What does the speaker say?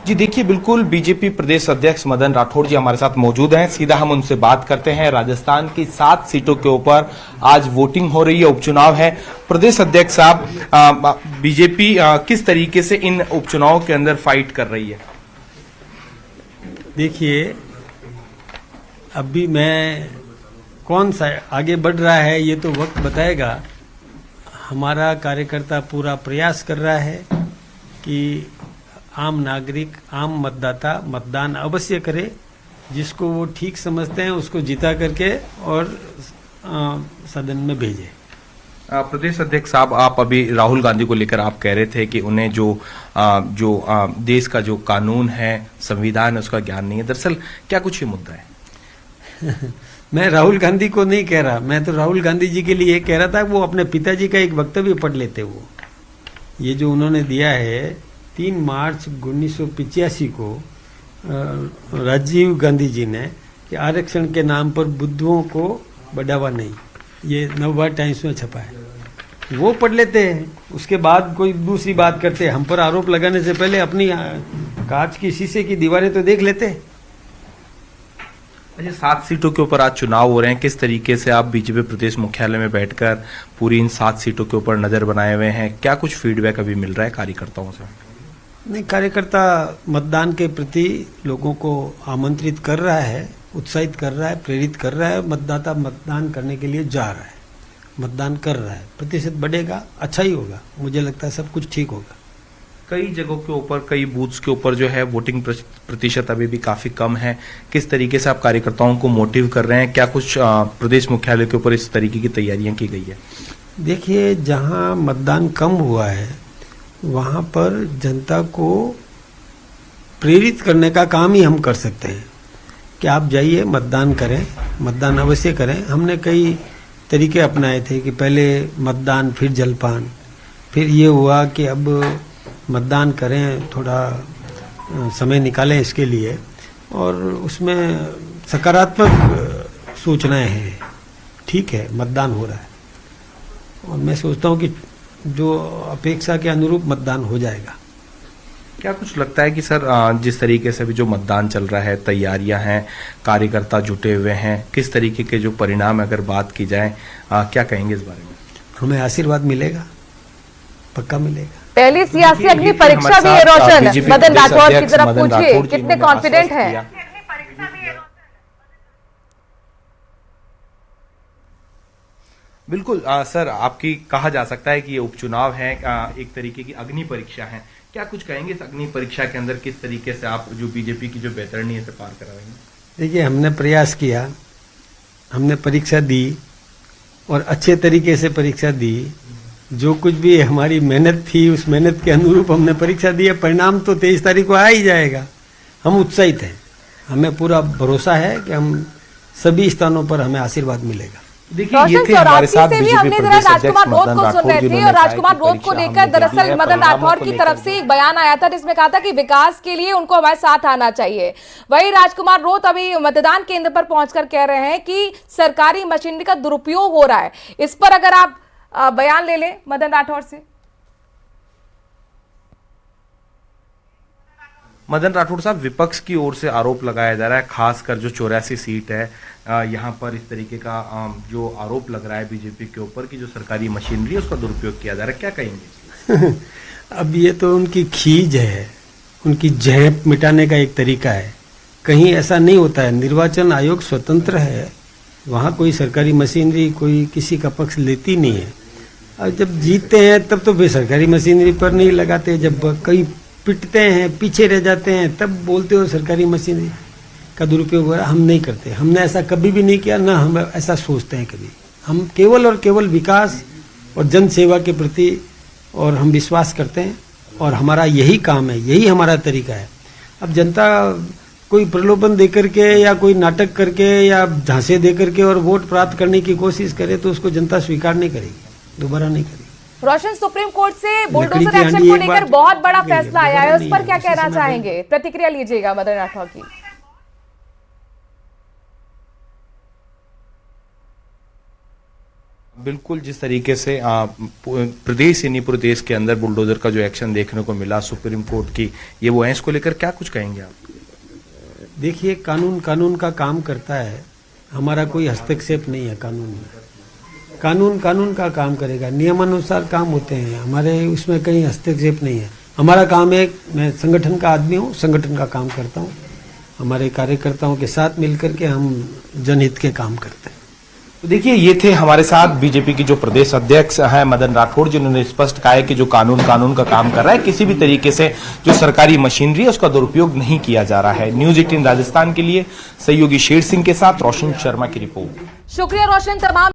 जी देखिए, बिल्कुल बीजेपी प्रदेश अध्यक्ष मदन राठौड़ जी हमारे साथ मौजूद हैं। सीधा हम उनसे बात करते हैं। राजस्थान की 7 सीटों के ऊपर आज वोटिंग हो रही है, उपचुनाव है। प्रदेश अध्यक्ष साहब, बीजेपी किस तरीके से इन उपचुनावों के अंदर फाइट कर रही है? देखिए, अभी मैं कौन सा आगे बढ़ रहा है ये तो वक्त बताएगा। हमारा कार्यकर्ता पूरा प्रयास कर रहा है कि आम नागरिक, आम मतदाता मतदान अवश्य करे। जिसको वो ठीक समझते हैं उसको जिता करके और सदन में भेजे। प्रदेश अध्यक्ष साहब, आप अभी राहुल गांधी को लेकर आप कह रहे थे कि उन्हें जो देश का जो कानून है, संविधान है, उसका ज्ञान नहीं है। दरअसल क्या कुछ ये मुद्दा है? मैं राहुल गांधी को नहीं कह रहा, मैं तो राहुल गांधी जी के लिए कह रहा था वो अपने पिताजी का एक वक्तव्य पढ़ लेते। वो ये जो उन्होंने दिया है 3 मार्च 1985 को राजीव गांधी जी ने कि आरक्षण के नाम पर बुद्धुओं को बढ़ावा नहीं, ये नवभारत टाइम्स में छपा है। वो पढ़ लेते हैं, उसके बाद कोई दूसरी बात करते हैं। हम पर आरोप लगाने से पहले अपनी कांच की शीशे की दीवारें तो देख लेते हैं। अच्छा, 7 सीटों के ऊपर आज चुनाव हो रहे हैं। किस तरीके से आप बीजेपी प्रदेश मुख्यालय में बैठकर पूरी इन 7 सीटों के ऊपर नजर बनाए हुए हैं? क्या कुछ फीडबैक अभी मिल रहा है कार्यकर्ताओं से? नहीं, कार्यकर्ता मतदान के प्रति लोगों को आमंत्रित कर रहा है, उत्साहित कर रहा है, प्रेरित कर रहा है। मतदाता मतदान करने के लिए जा रहा है, मतदान कर रहा है। प्रतिशत बढ़ेगा, अच्छा ही होगा। मुझे लगता है सब कुछ ठीक होगा। कई जगहों के ऊपर, कई बूथ्स के ऊपर जो है वोटिंग प्रतिशत अभी भी काफी कम है। किस तरीके से आप कार्यकर्ताओं को मोटिव कर रहे हैं? क्या कुछ प्रदेश मुख्यालय के ऊपर इस तरीके की तैयारियां की गई है? देखिए, जहां मतदान कम हुआ है वहां पर जनता को प्रेरित करने का काम ही हम कर सकते हैं कि आप जाइए, मतदान करें, मतदान अवश्य करें। हमने कई तरीके अपनाए थे कि पहले मतदान, फिर जलपान, फिर ये हुआ कि अब मतदान करें, थोड़ा समय निकालें इसके लिए। और उसमें सकारात्मक सूचनाएं हैं। ठीक है, मतदान हो रहा है और मैं सोचता हूं कि जो अपेक्षा के अनुरूप मतदान हो जाएगा। क्या कुछ लगता है कि सर, जिस तरीके से अभी जो मतदान चल रहा है, तैयारियां हैं, कार्यकर्ता जुटे हुए हैं, किस तरीके के जो परिणाम अगर बात की जाए, क्या कहेंगे इस बारे में? हमें आशीर्वाद मिलेगा, पक्का मिलेगा। पहली सियासी अग्नि परीक्षा भी है रोशन। मदन राठौड़ की तरफ पूछिए, कितने कॉन्फिडेंट हैं? बिल्कुल सर, आपकी कहा जा सकता है कि ये उपचुनाव है, एक तरीके की अग्नि परीक्षा है। क्या कुछ कहेंगे इस अग्नि परीक्षा के अंदर? किस तरीके से आप जो बीजेपी की जो बेहतरनी है से पार कराएंगे? देखिए, हमने प्रयास किया, हमने परीक्षा दी और अच्छे तरीके से परीक्षा दी। जो कुछ भी हमारी मेहनत थी उस मेहनत के अनुरूप हमने परीक्षा दी है। परिणाम तो 23 तारीख को आ ही जाएगा। हम उत्साहित हैं, हमें पूरा भरोसा है कि हम सभी स्थानों पर हमें आशीर्वाद मिलेगा। देखिए, ये थे हमारे साथ बीजेपी प्रदेश अध्यक्ष मदन राठौड़ जी। और राजकुमार रोध को लेकर दरअसल मदन राठौड़ की तरफ से एक बयान आया था जिसमें कहा था कि विकास के लिए उनको हमारे साथ आना चाहिए। वही राजकुमार रोध अभी मतदान केंद्र पर पहुंचकर कह रहे हैं कि सरकारी मशीनरी का दुरुपयोग हो रहा है। इस पर अगर आप बयान ले लें मदन राठौड़ से। मदन राठौड़ साहब, विपक्ष की ओर से आरोप लगाया जा रहा है, खासकर जो 84 सीट है, यहाँ पर इस तरीके का जो आरोप लग रहा है बीजेपी के ऊपर कि जो सरकारी मशीनरी है उसका दुरुपयोग किया जा रहा है। क्या कहेंगे? अब ये तो उनकी खीज है, उनकी झेप मिटाने का एक तरीका है। कहीं ऐसा नहीं होता है। निर्वाचन आयोग स्वतंत्र है, वहाँ कोई सरकारी मशीनरी कोई किसी का पक्ष लेती नहीं है। और जब जीतते हैं तब तो फिर सरकारी मशीनरी पर नहीं लगाते। जब कई पिटते हैं, पीछे रह जाते हैं, तब बोलते हो सरकारी मशीनरी का दुरुपयोग हो रहा है। हम नहीं करते, हमने ऐसा कभी भी नहीं किया, ना हम ऐसा सोचते हैं कभी। हम केवल और केवल विकास और जन सेवा के प्रति और हम विश्वास करते हैं और हमारा यही काम है, यही हमारा तरीका है। अब जनता कोई प्रलोभन देकर के या कोई नाटक करके या झांसे देकर के और वोट प्राप्त करने की कोशिश करे तो उसको जनता स्वीकार नहीं करेगी, दोबारा नहीं करेगी। रोशन, सुप्रीम कोर्ट से बुलडोजर एक्शन को लेकर बहुत बड़ा फैसला आया है, उस पर क्या कहना चाहेंगे? प्रतिक्रिया लीजिएगा मदन राठौड़ की। बिल्कुल, जिस तरीके से प्रदेश ही नहीं पूरे देश के अंदर बुलडोजर का जो एक्शन देखने को मिला सुप्रीम कोर्ट की, ये वो है, इसको लेकर क्या कुछ कहेंगे आप? देखिए, कानून का काम करता है, हमारा कोई हस्तक्षेप नहीं है कानून में। कानून का काम करेगा, नियमानुसार काम होते हैं, हमारे उसमें कहीं हस्तक्षेप नहीं है। हमारा काम है, मैं संगठन का आदमी हूँ, संगठन का काम करता हूँ, हमारे कार्यकर्ताओं के साथ मिलकर के हम जनहित के काम करते हैं। तो देखिए, ये थे हमारे साथ बीजेपी की जो प्रदेश अध्यक्ष हैं मदन राठौड़, जिन्होंने स्पष्ट कहा है कि जो कानून का काम कर रहा है, किसी भी तरीके से जो सरकारी मशीनरी है उसका दुरुपयोग नहीं किया जा रहा है। न्यूज़ 18 राजस्थान के लिए सहयोगी शेर सिंह के साथ रोशन शर्मा की रिपोर्ट। शुक्रिया रोशन। तमाम